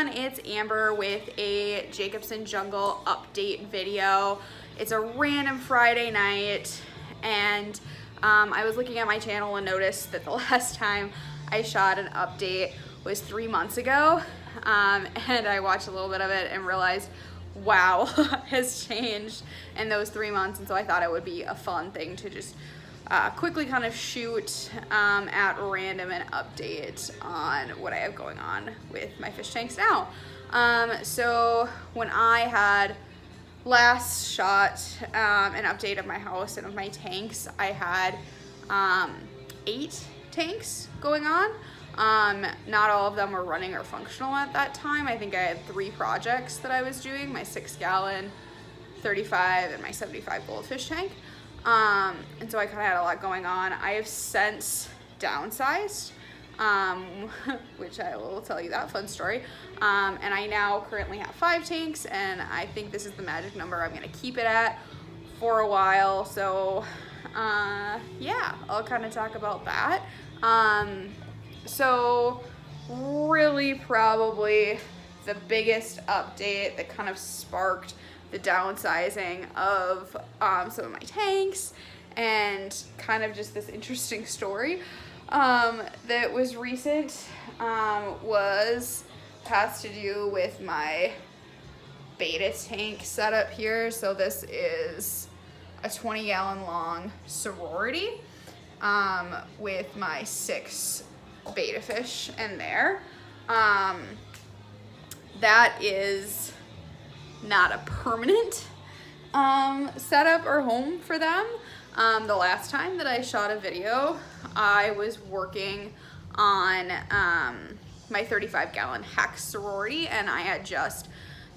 everyone, it's Amber with a Jacobson jungle update video. It's a random Friday night, and I was looking at my channel and noticed that the last time I shot an update was 3 months ago, and I watched a little bit of it and realized, wow, has changed in those 3 months, and so I thought it would be a fun thing to just quickly kind of shoot at random and update on what I have going on with my fish tanks now. So when I had last shot an update of my house and of my tanks, I had 8 tanks going on. Not all of them were running or functional at that time. I think I had 3 projects that I was doing, my 6-gallon, 35, and my 75 goldfish tank. And so I kind of had a lot going on. I have since downsized, which I will tell you that fun story. And I now currently have 5 tanks, and I think this is the magic number I'm going to keep it at for a while. So, yeah, I'll kind of talk about that. So really probably the biggest update that kind of sparked the downsizing of some of my tanks and kind of just this interesting story that was recent has to do with my beta tank setup here. So this is a 20-gallon long sorority with my 6 beta fish in there. That is not a permanent setup or home for them. The last time that I shot a video, I was working on my 35-gallon hex sorority, and I had just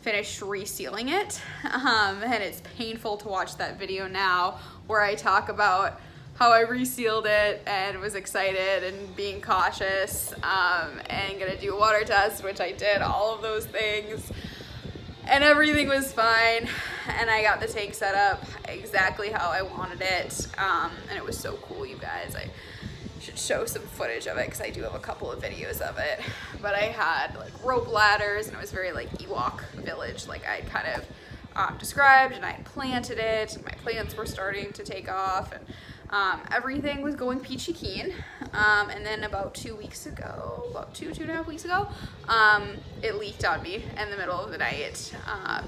finished resealing it. And it's painful to watch that video now where I talk about how I resealed it and was excited and being cautious and gonna do a water test, which I did, all of those things. And everything was fine, and I got the tank set up exactly how I wanted it, and it was so cool, you guys. I should show some footage of it because I do have a couple of videos of it. But I had like rope ladders, and it was very like Ewok village, like I kind of described, and I had planted it, and my plants were starting to take off, and everything was going peachy keen. And then about 2 weeks ago, about two and a half weeks ago, it leaked on me in the middle of the night,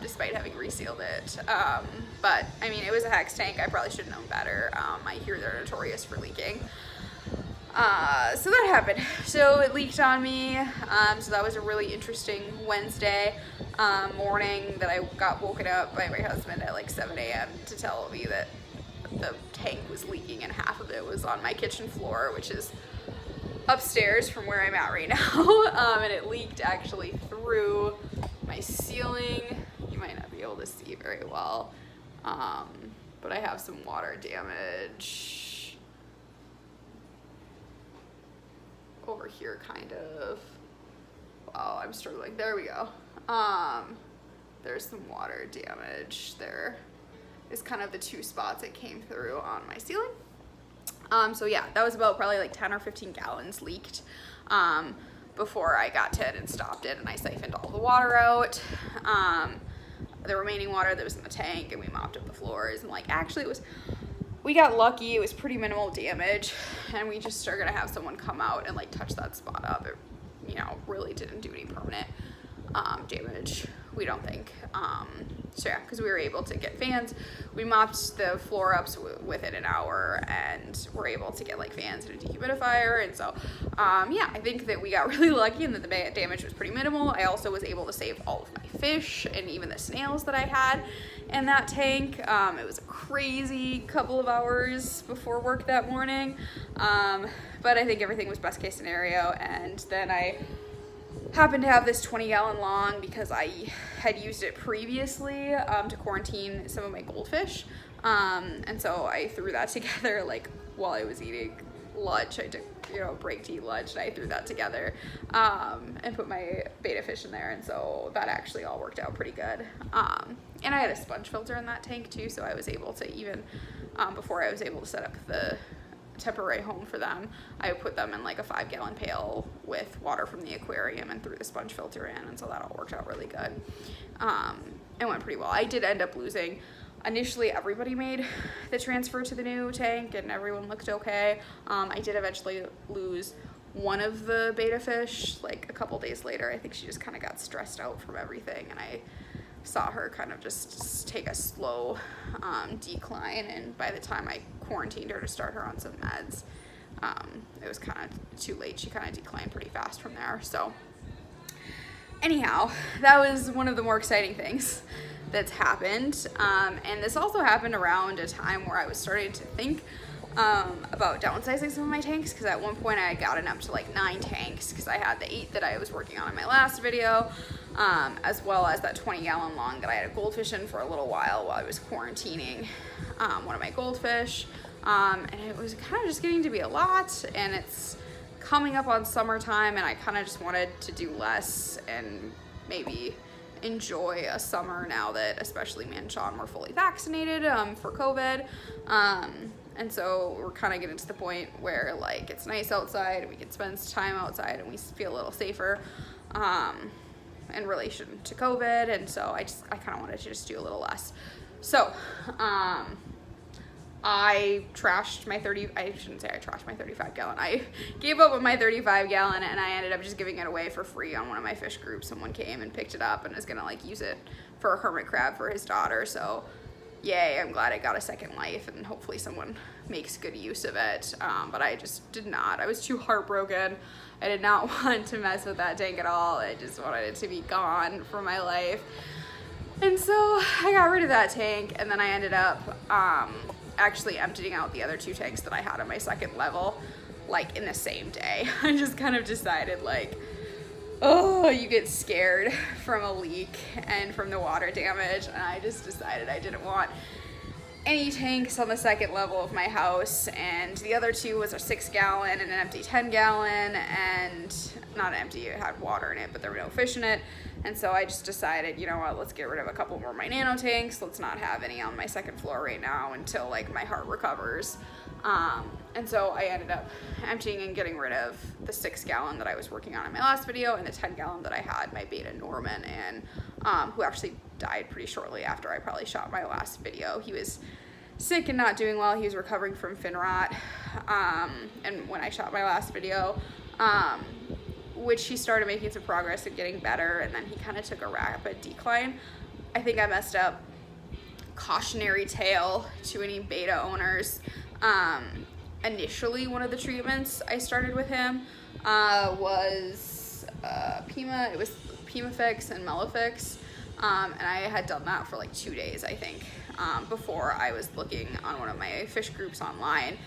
despite having resealed it. But I mean, it was a hex tank. I probably should have known better. I hear they're notorious for leaking. So that happened. So it leaked on me. So that was a really interesting Wednesday morning that I got woken up by my husband at like 7 a.m. to tell me that the tank was leaking and half of it was on my kitchen floor, which is upstairs from where I'm at right now. And it leaked actually through my ceiling. You might not be able to see very well, but I have some water damage over here, kind of. Wow, I'm struggling. There we go. There's some water damage there. Is kind of the 2 spots it came through on my ceiling. So yeah, that was about probably like 10 or 15 gallons leaked before I got to it and stopped it, and I siphoned all the water out. The remaining water that was in the tank, and we mopped up the floors, and like actually we got lucky. It was pretty minimal damage, and we just are gonna have someone come out and like touch that spot up. It, you know, really didn't do any permanent damage, we don't think. So yeah, because we were able to get fans. We mopped the floor up within an hour, and we're able to get like fans and a dehumidifier. And so, yeah, I think that we got really lucky and that the damage was pretty minimal. I also was able to save all of my fish and even the snails that I had in that tank. It was a crazy couple of hours before work that morning. But I think everything was best case scenario. And then I happened to have this 20-gallon long because I had used it previously to quarantine some of my goldfish, and so I threw that together like while I was eating lunch. I took a break to eat lunch, and I threw that together and put my beta fish in there, and so that actually all worked out pretty good. And I had a sponge filter in that tank too, so I was able to even before I was able to set up the temporary home for them, I put them in like a 5-gallon pail with water from the aquarium and threw the sponge filter in, and so that all worked out really good. It went pretty well. I did end up losing, initially everybody made the transfer to the new tank and everyone looked okay. I did eventually lose one of the beta fish like a couple days later. I think she just kind of got stressed out from everything, and I saw her kind of just take a slow decline, and by the time I quarantined her to start her on some meds, it was kind of too late. She kind of declined pretty fast from there. So anyhow, that was one of the more exciting things that's happened. And this also happened around a time where I was starting to think about downsizing some of my tanks, because at one point I had gotten up to like 9 tanks, because I had the 8 that I was working on in my last video, as well as that 20-gallon long that I had a goldfish in for a little while I was quarantining one of my goldfish, and it was kind of just getting to be a lot, and it's coming up on summertime, and I kind of just wanted to do less and maybe enjoy a summer now that especially me and Sean were fully vaccinated for COVID. And so we're kind of getting to the point where like it's nice outside and we can spend time outside and we feel a little safer in relation to COVID. And so I kind of wanted to just do a little less. So I trashed my I shouldn't say I trashed my 35-gallon. I gave up on my 35-gallon and I ended up just giving it away for free on one of my fish groups. Someone came and picked it up and is gonna like use it for a hermit crab for his daughter. So yay, I'm glad it got a second life, and hopefully someone makes good use of it. But I just did not. I was too heartbroken. I did not want to mess with that tank at all. I just wanted it to be gone from my life. And so I got rid of that tank, and then I ended up actually emptying out the other 2 tanks that I had on my second level, like in the same day. I just kind of decided like, oh, you get scared from a leak and from the water damage, and I just decided I didn't want any tanks on the second level of my house. And the other 2 was a 6-gallon and an empty 10-gallon, and not empty, it had water in it, but there were no fish in it. And so I just decided, you know what, let's get rid of a couple more of my nano tanks. Let's not have any on my second floor right now until like my heart recovers. And so I ended up emptying and getting rid of the 6-gallon that I was working on in my last video, and the 10-gallon that I had my beta Norman in, who actually died pretty shortly after I probably shot my last video. He was sick and not doing well. He was recovering from fin rot, and when I shot my last video, which he started making some progress and getting better, and then he kind of took a rapid decline. I think I messed up. Cautionary tale to any beta owners. Initially, one of the treatments I started with him was it was Pimafix and Melafix, and I had done that for like 2 days, I think, before I was looking on one of my fish groups online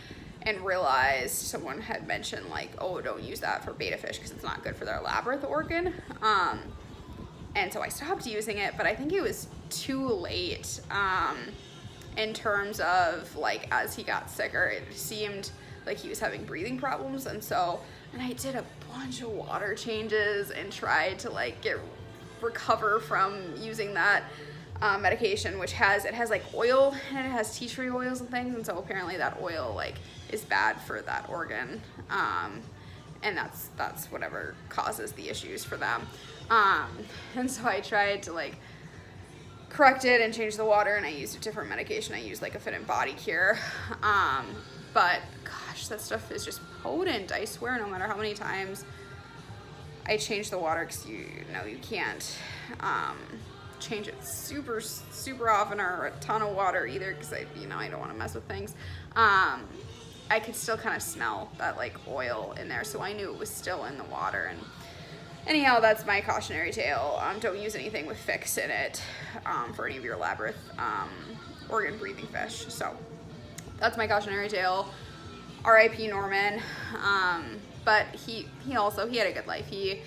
and realized someone had mentioned like, oh, don't use that for beta fish because it's not good for their labyrinth organ. And so I stopped using it, but I think it was too late in terms of like as he got sicker, it seemed like he was having breathing problems. And I did a bunch of water changes and tried to like recover from using that medication, which has like oil and it has tea tree oils and things, and so apparently that oil like is bad for that organ, and that's whatever causes the issues for them. And so I tried to like correct it and change the water, and I used a different medication. I used like a Fit and Body Cure, but gosh, that stuff is just potent. I swear, no matter how many times I change the water, because you can't change it super often or a ton of water either, because I don't want to mess with things. I could still kind of smell that like oil in there, so I knew it was still in the water. And anyhow, that's my cautionary tale. Don't use anything with fix in it for any of your labyrinth organ breathing fish. So that's my cautionary tale. R.I.P. Norman. But he had a good life. He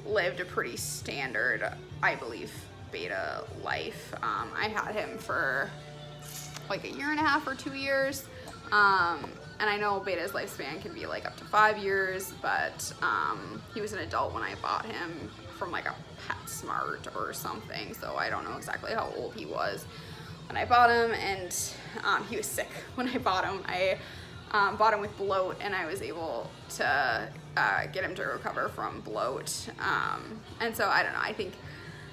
lived a pretty standard, I believe, beta life. I had him for like 1.5 or 2 years. And I know beta's lifespan can be like up to 5 years, but he was an adult when I bought him from like a PetSmart or something, so I don't know exactly how old he was when I bought him, and he was sick when I bought him. I bought him with bloat, and I was able to get him to recover from bloat. And so I don't know, I think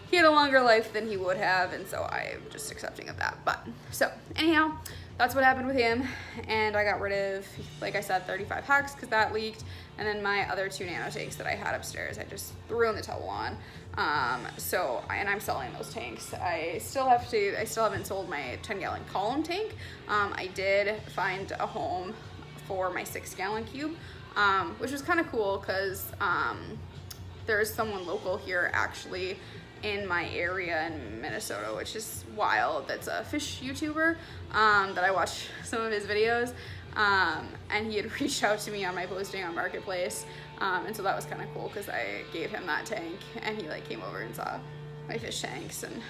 he had a longer life than he would have, and so I'm just accepting of that. But so anyhow, that's what happened with him, and I got rid of, like I said, 35 hex because that leaked, and then my other 2 nano tanks that I had upstairs I just threw in the towel on. And I'm selling those tanks. I still haven't sold my 10-gallon column tank. I did find a home for my 6-gallon cube, which was kind of cool because there's someone local here actually in my area in Minnesota, which is wild. That's a fish YouTuber that I watch some of his videos, and he had reached out to me on my posting on Marketplace, and so that was kind of cool because I gave him that tank, and he like came over and saw my fish tanks, and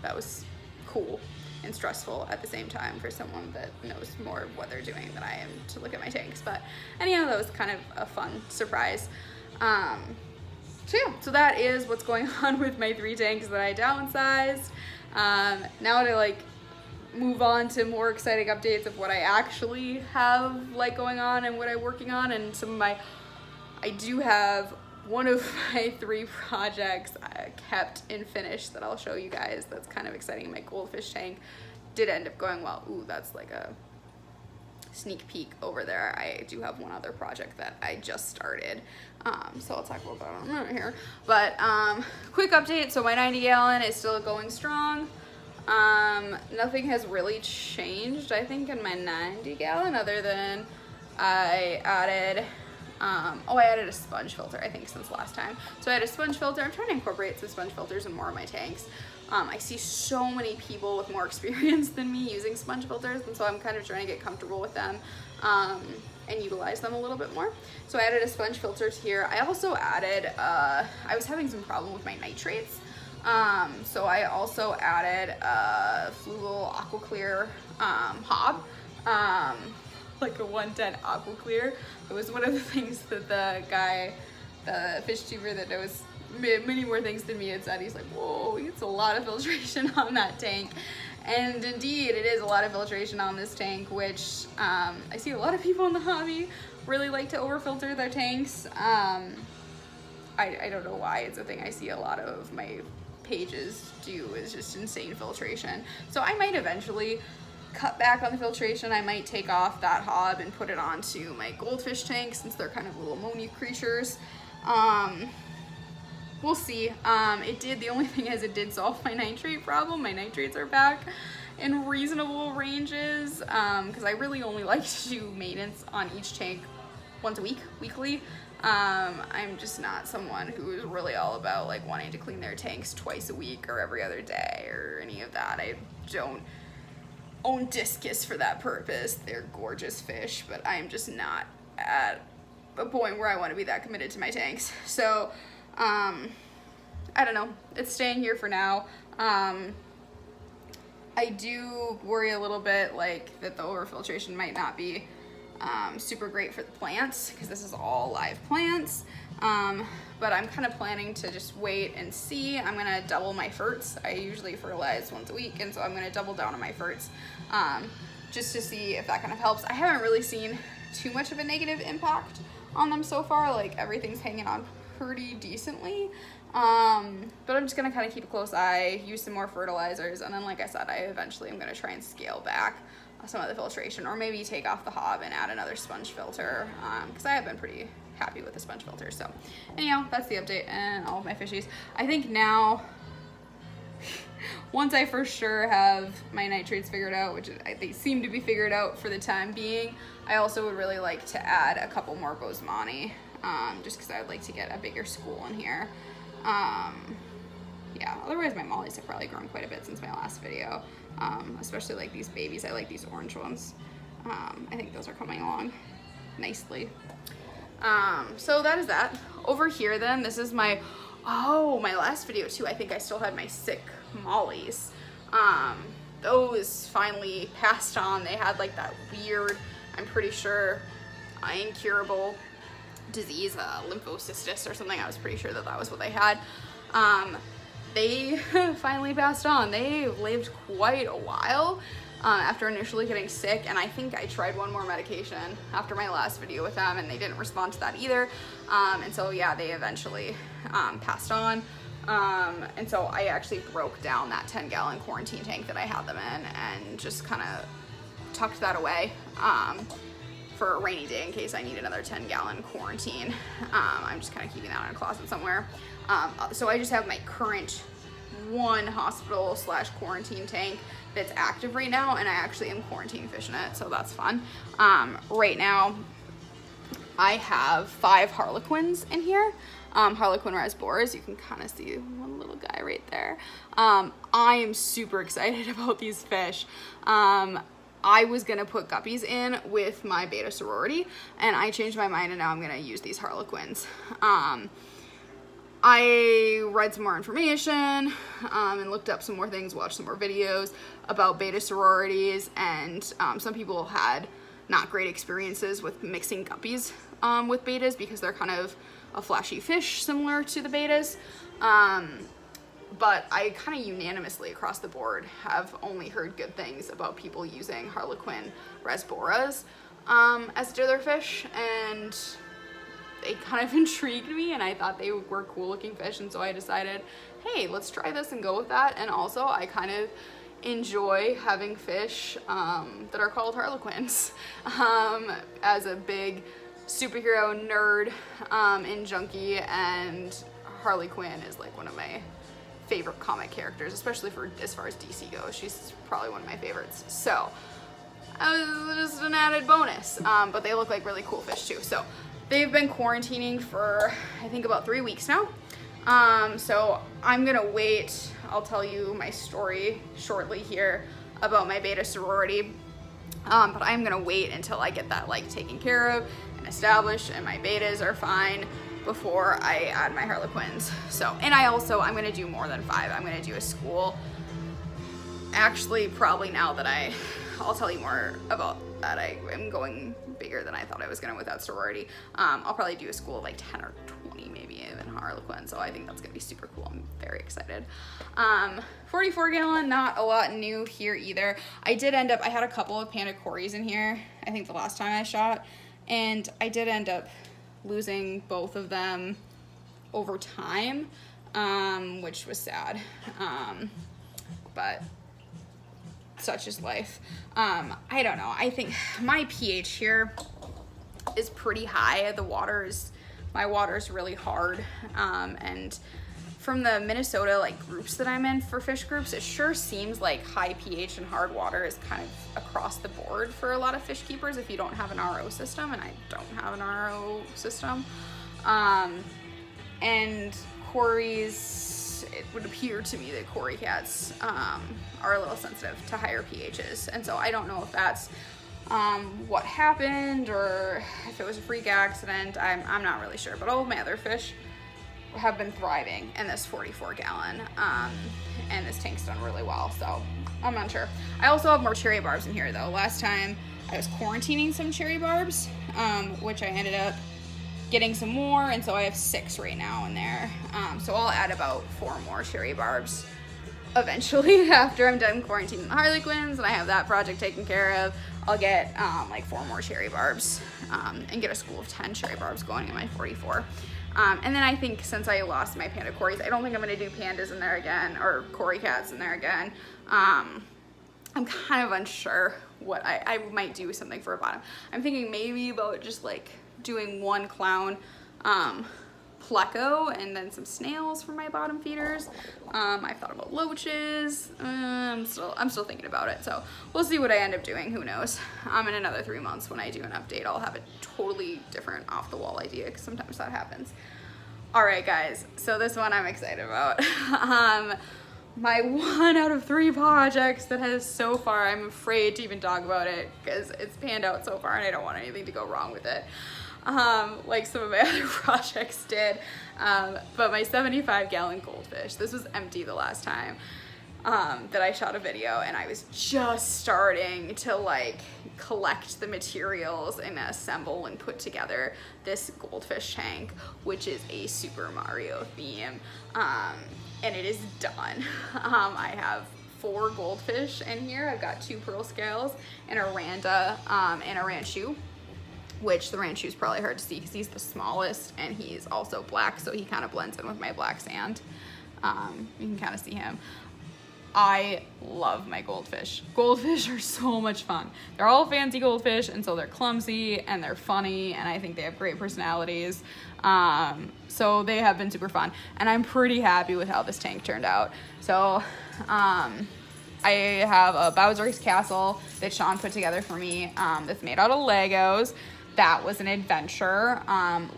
that was cool and stressful at the same time for someone that knows more of what they're doing than I am to look at my tanks. But anyhow, that was kind of a fun surprise. So yeah, so that is what's going on with my 3 tanks that I downsized. Now to like move on to more exciting updates of what I actually have like going on and what I'm working on, and some of my, I do have one of my 3 projects kept and finished that I'll show you guys. That's kind of exciting. My goldfish tank did end up going well. Ooh, that's like a sneak peek over there. I do have one other project that I just started, so I'll talk about that in a minute here. But quick update, so my 90-gallon is still going strong. Nothing has really changed, I think, in my 90-gallon other than I added I added a sponge filter, I think, since last time. So I had a sponge filter. I'm trying to incorporate some sponge filters in more of my tanks. I see so many people with more experience than me using sponge filters, and so I'm kind of trying to get comfortable with them and utilize them a little bit more. So I added a sponge filter here. I also added, I was having some problem with my nitrates. So I also added a Flugel Aqua Clear hob, like a 110 Aqua Clear. It was one of the things that the guy, the fish tuber that knows many more things than me had said. He's like, whoa, it's a lot of filtration on that tank. And indeed, it is a lot of filtration on this tank, which I see a lot of people in the hobby really like to overfilter their tanks. I don't know why. It's a thing I see a lot of my pages do, is just insane filtration. So I might eventually cut back on the filtration. I might take off that hob and put it onto my goldfish tank, since they're kind of little ammonia creatures. We'll see. The only thing is, it did solve my nitrate problem. My nitrates are back in reasonable ranges, because I really only like to do maintenance on each tank once a week, weekly. I'm just not someone who is really all about like wanting to clean their tanks twice a week or every other day or any of that. I don't own discus for that purpose. They're gorgeous fish, but I'm just not at a point where I want to be that committed to my tanks. So I don't know, it's staying here for now. I do worry a little bit like that the overfiltration might not be super great for the plants, because this is all live plants. But I'm kind of planning to just wait and see. I'm gonna double my ferts. I usually fertilize once a week, and so I'm gonna double down on my ferts just to see if that kind of helps. I haven't really seen too much of a negative impact on them so far. Like, everything's hanging on pretty decently. But I'm just gonna kind of keep a close eye, use some more fertilizers, and then, like I said, I eventually am gonna try and scale back some of the filtration, or maybe take off the hob and add another sponge filter, because I have been pretty happy with the sponge filter. So anyhow, that's the update and all of my fishies. I think now, once I for sure have my nitrates figured out, which they seem to be figured out for the time being, I also would really like to add a couple more Bosemani, just because I would like to get a bigger school in here. Yeah, otherwise my mollies have probably grown quite a bit since my last video, especially like these babies. I like these orange ones. I think those are coming along nicely. So that is that. Over here then, this is my last video too. I think I still had my sick mollies. Those finally passed on. They had like that weird, I'm pretty sure, incurable disease, lymphocystis or something. I was pretty sure that that was what they had. They finally passed on. They lived quite a while. after initially getting sick, and I think I tried one more medication after my last video with them and they didn't respond to that either. And so yeah, they eventually passed on. And so I actually broke down that 10-gallon quarantine tank that I had them in and just kind of tucked that away for a rainy day in case I need another 10-gallon quarantine. I'm just kind of keeping that in a closet somewhere. So I just have my current one hospital / quarantine tank that's active right now, and I actually am quarantine fishing it, so that's fun. Right now I have 5 harlequins in here. Harlequin rasboras, you can kind of see one little guy right there. I am super excited about these fish. I was gonna put guppies in with my beta sorority, and I changed my mind and now I'm gonna use these harlequins. I read some more information and looked up some more things, watched some more videos about beta sororities, and some people had not great experiences with mixing guppies with betas because they're kind of a flashy fish similar to the betas. But I kind of unanimously across the board have only heard good things about people using Harlequin rasboras as dither fish, and they kind of intrigued me and I thought they were cool looking fish, and so I decided, hey, let's try this and go with that. And also I kind of enjoy having fish that are called harlequins. As a big superhero nerd and junkie, and Harley Quinn is like one of my favorite comic characters, especially for as far as DC goes. She's probably one of my favorites. So just an added bonus, but they look like really cool fish too. So they've been quarantining for I think about 3 weeks now. So I'm gonna wait. I'll tell you my story shortly here about my beta sorority, but I'm gonna wait until I get that like taken care of and established and my betas are fine before I add my harlequins. So, and I'm gonna do more than 5. I'm gonna do a school. Actually, probably now that I'll tell you more about that. I am going bigger than I thought I was gonna with that sorority. I'll probably do a school of like 10 or 20, maybe even harlequin. So I think that's gonna be super cool. I'm very excited. 44 gallon, not a lot new here either. I had a couple of panda cories in here, I think the last time I shot, and I did end up losing both of them over time, which was sad, but such is life. I don't know, I think my pH here is pretty high. My water is really hard, and from the Minnesota like groups that I'm in for fish groups, it sure seems like high pH and hard water is kind of across the board for a lot of fish keepers if you don't have an RO system, and I don't have an RO system. And cories, it would appear to me that cory cats are a little sensitive to higher pHs, and so I don't know if that's what happened or if it was a freak accident. I'm not really sure, but all of my other fish have been thriving in this 44 gallon, and this tank's done really well, so I'm not sure. I also have more cherry barbs in here though. Last time I was quarantining some cherry barbs, which I ended up getting some more, and so I have 6 right now in there. So I'll add about 4 more cherry barbs eventually after I'm done quarantining the harlequins and I have that project taken care of. I'll get like 4 more cherry barbs and get a school of 10 cherry barbs going in my 44. And then I think since I lost my panda cories, I don't think I'm gonna do pandas in there again or cory cats in there again. I'm kind of unsure what I might do something for a bottom. I'm thinking maybe about just like doing 1 clown pleco and then some snails for my bottom feeders. I've thought about loaches. I'm still thinking about it, so we'll see what I end up doing. Who knows? In another 3 months when I do an update, I'll have a totally different off the wall idea, because sometimes that happens. All right, guys, so this one I'm excited about. My 1 out of 3 projects that has so far, I'm afraid to even talk about it because it's panned out so far and I don't want anything to go wrong with it. Like some of my other projects did, but my 75 gallon goldfish, this was empty the last time that I shot a video, and I was just starting to like collect the materials and assemble and put together this goldfish tank, which is a Super Mario theme, and it is done. I have 4 goldfish in here. I've got 2 pearl scales and a randa and a ranchu, which the ranchu is probably hard to see because he's the smallest and he's also black, so he kind of blends in with my black sand. You can kind of see him. I love my goldfish. Goldfish are so much fun. They're all fancy goldfish, and so they're clumsy and they're funny, and I think they have great personalities. So they have been super fun, and I'm pretty happy with how this tank turned out. So I have a Bowser's Castle that Sean put together for me that's made out of Legos. That was an adventure.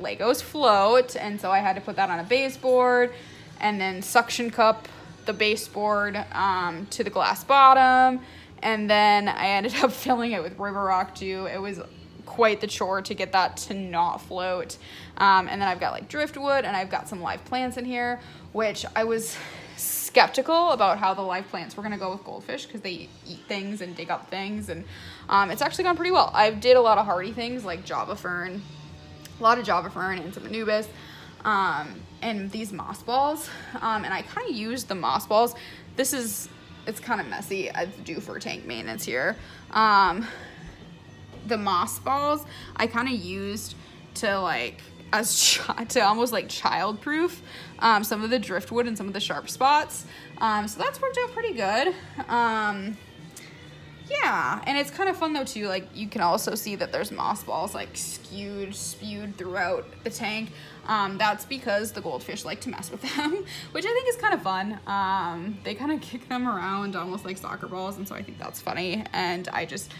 Legos float, and so I had to put that on a baseboard and then suction cup the baseboard to the glass bottom, and then I ended up filling it with river rock too. It was quite the chore to get that to not float. And then I've got like driftwood, and I've got some live plants in here, which I was skeptical about how the live plants were gonna go with goldfish because they eat things and dig up things, and it's actually gone pretty well. I did a lot of hardy things like Java fern, a lot of Java fern and some anubis. And these moss balls, and I kind of used the moss balls. It's kind of messy. I do for tank maintenance here. The moss balls I kind of used to like to almost like childproof some of the driftwood and some of the sharp spots. So that's worked out pretty good. Yeah, and it's kind of fun though too, like you can also see that there's moss balls like spewed throughout the tank. That's because the goldfish like to mess with them, which I think is kind of fun. They kind of kick them around almost like soccer balls, and so I think that's funny, and I just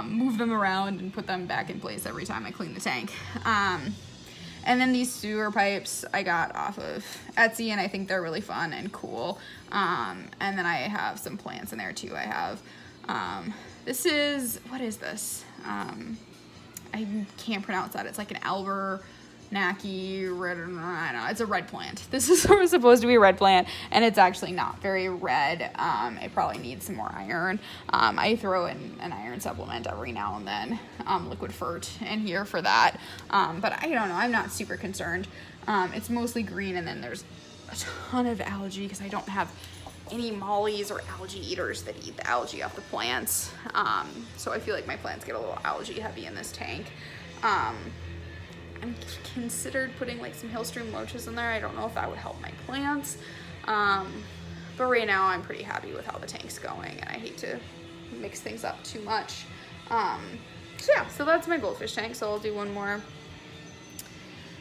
move them around and put them back in place every time I clean the tank. And then these sewer pipes I got off of Etsy, and I think they're really fun and cool. And then I have some plants in there too. I have this is, what is this? I can't pronounce that. It's like an Albernacky red, I don't know. It's a red plant. This is supposed to be a red plant, and it's actually not very red. It probably needs some more iron. I throw in an iron supplement every now and then, liquid fert in here for that. But I don't know. I'm not super concerned. It's mostly green, and then there's a ton of algae because I don't have any mollies or algae eaters that eat the algae off the plants. So I feel like my plants get a little algae heavy in this tank. I'm considered putting like some Hillstream loaches in there. I don't know if that would help my plants. But right now I'm pretty happy with how the tank's going, and I hate to mix things up too much. So yeah, so that's my goldfish tank. So I'll do one more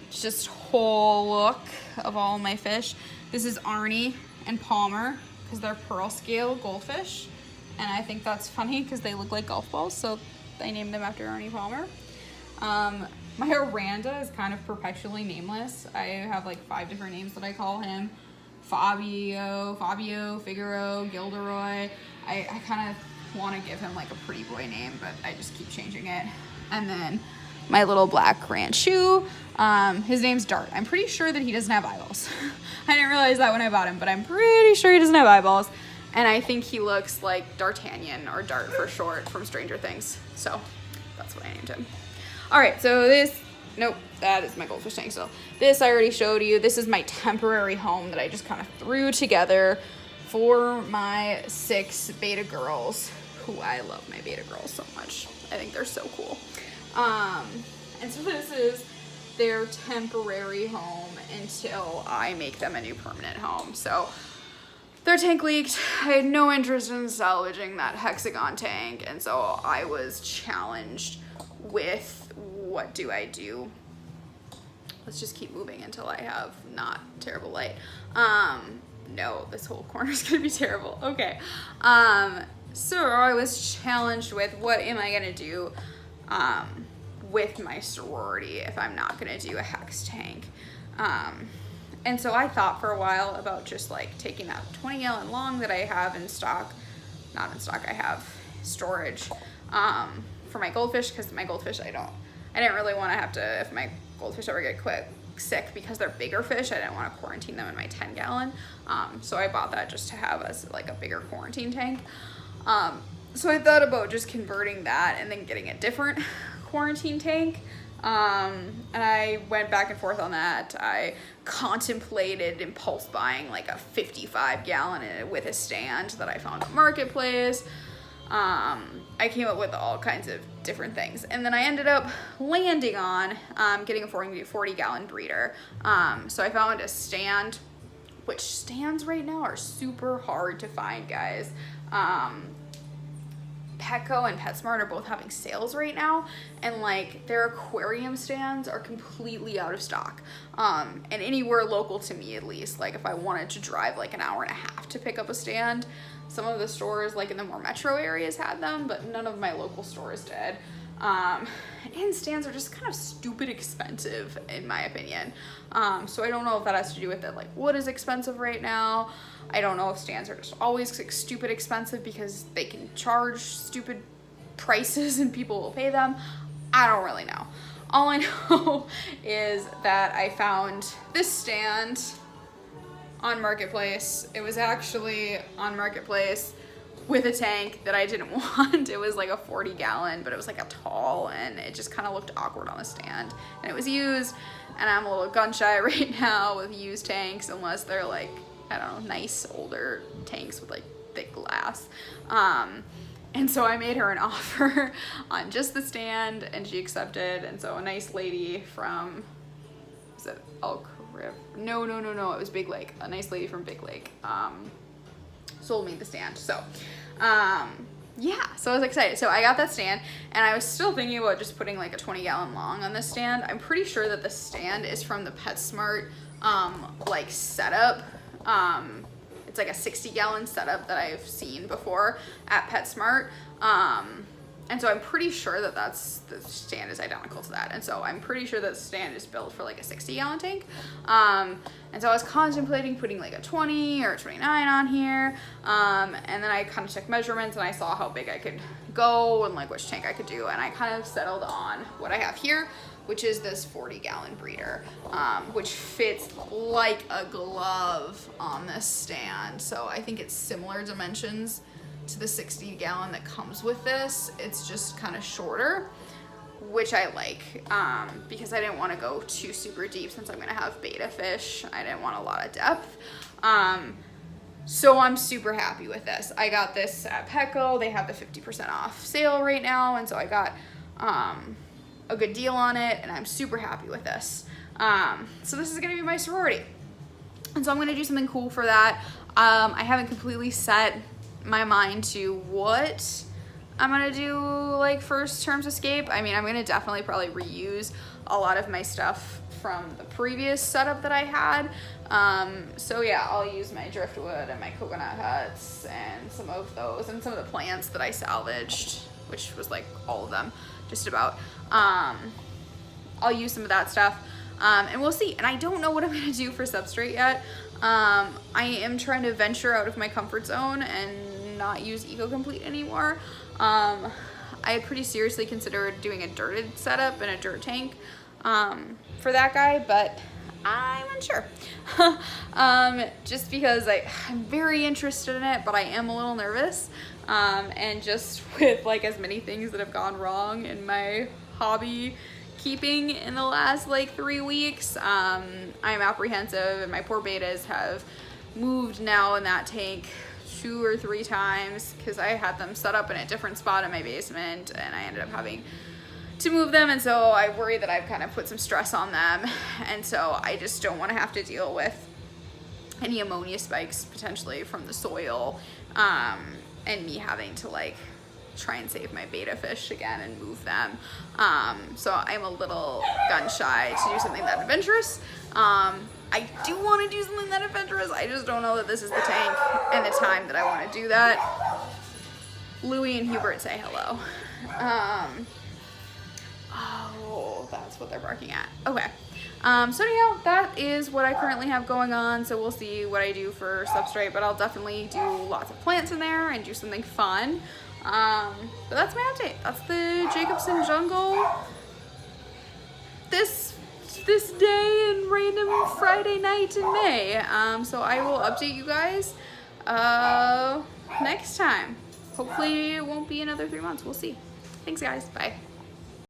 just whole look of all my fish. This is Arnie and Palmer, because they're pearl scale goldfish, and I think that's funny because they look like golf balls, so I named them after Arnie Palmer. My Aranda is kind of perpetually nameless. I have like 5 different names that I call him. Fabio, Figaro, Gilderoy. I kind of want to give him like a pretty boy name, but I just keep changing it. And then my little black ranchu, his name's Dart. I'm pretty sure that he doesn't have eyeballs. I didn't realize that when I bought him, but I'm pretty sure he doesn't have eyeballs. And I think he looks like D'Artagnan, or Dart for short, from Stranger Things. So that's what I named him. All right, so that is my goldfish tank still. This I already showed you. This is my temporary home that I just kind of threw together for my 6 beta girls, who I love my beta girls so much. I think they're so cool. And so this is their temporary home until I make them a new permanent home. So their tank leaked. I had no interest in salvaging that hexagon tank, and so I was challenged with, what do I do? Let's just keep moving until I have not terrible light. No, this whole corner is gonna be terrible. Okay. So I was challenged with, what am I gonna do with my sorority if I'm not gonna do a hex tank? And so I thought for a while about just like taking that 20-gallon long that I have in stock, not in stock, I have storage for my goldfish, because my goldfish, I didn't really want to have to, if my goldfish ever get sick, because they're bigger fish, I didn't want to quarantine them in my 10-gallon. So I bought that just to have as like a bigger quarantine tank. So I thought about just converting that and then getting a different quarantine tank. And I went back and forth on that. I contemplated impulse buying like a 55-gallon with a stand that I found at Marketplace. I came up with all kinds of different things. And then I ended up landing on getting a 40-gallon breeder. So I found a stand, which stands right now are super hard to find, guys. Petco and PetSmart are both having sales right now, and like their aquarium stands are completely out of stock. And anywhere local to me, at least, like if I wanted to drive like an hour and a half to pick up a stand, some of the stores like in the more metro areas had them, but none of my local stores did. And stands are just kind of stupid expensive in my opinion. So I don't know if that has to do with it, like what is expensive right now. I don't know if stands are just always like stupid expensive because they can charge stupid prices and people will pay them. I don't really know. All I know is that I found this stand on Marketplace. It was actually on Marketplace with a tank that I didn't want. It was like a 40-gallon, but it was like a tall, and it just kind of looked awkward on the stand. And it was used, and I'm a little gun shy right now with used tanks, unless they're like, I don't know, nice older tanks with like thick glass. And so I made her an offer on just the stand, and she accepted. And so a nice lady from, was it Elk River? No, it was Big Lake. A nice lady from Big Lake sold me the stand. So yeah, so I was excited. So I got that stand, and I was still thinking about just putting like a 20-gallon long on this stand. I'm pretty sure that the stand is from the PetSmart like setup. It's like a 60-gallon setup that I've seen before at PetSmart. And so I'm pretty sure that the stand is identical to that. And so I'm pretty sure that the stand is built for like a 60-gallon tank. And so I was contemplating putting like a 20 or a 29 on here. And then I kind of took measurements, and I saw how big I could go and like which tank I could do. And I kind of settled on what I have here, which is this 40-gallon breeder, which fits like a glove on this stand. So I think it's similar dimensions to the 60-gallon that comes with this. It's just kind of shorter, which I like, because I didn't want to go too super deep since I'm gonna have betta fish. I didn't want a lot of depth. So I'm super happy with this. I got this at Petco. They have the 50% off sale right now, and so I got a good deal on it, and I'm super happy with this. So this is gonna be my sorority, and so I'm gonna do something cool for that. I haven't completely set my mind to what I'm gonna do like first terms escape. I mean, I'm gonna definitely probably reuse a lot of my stuff from the previous setup that I had. So yeah, I'll use my driftwood and my coconut huts and some of those, and some of the plants that I salvaged, which was like all of them, just about. I'll use some of that stuff, and we'll see. And I don't know what I'm gonna do for substrate yet. I am trying to venture out of my comfort zone and not use EcoComplete anymore. I pretty seriously considered doing a dirted setup in a dirt tank for that guy, but I'm unsure. Just because I'm very interested in it, but I am a little nervous. And just with like as many things that have gone wrong in my hobby keeping in the last like 3 weeks, I'm apprehensive, and my poor bettas have moved now in that tank 2 or 3 times because I had them set up in a different spot in my basement, and I ended up having to move them, and so I worry that I've kind of put some stress on them, and so I just don't want to have to deal with any ammonia spikes potentially from the soil, and me having to like try and save my betta fish again and move them. So I'm a little gun shy to do something that adventurous. I do want to do something that adventurous. I just don't know that this is the tank and the time that I want to do that. Louie and Hubert say hello. Oh, that's what they're barking at. Okay. So anyhow, that is what I currently have going on. So we'll see what I do for substrate, but I'll definitely do lots of plants in there and do something fun. But that's my update. That's the Jacobson jungle this day and random Friday night in May. So I will update you guys next time. Hopefully it won't be another 3 months. We'll see. Thanks guys. Bye.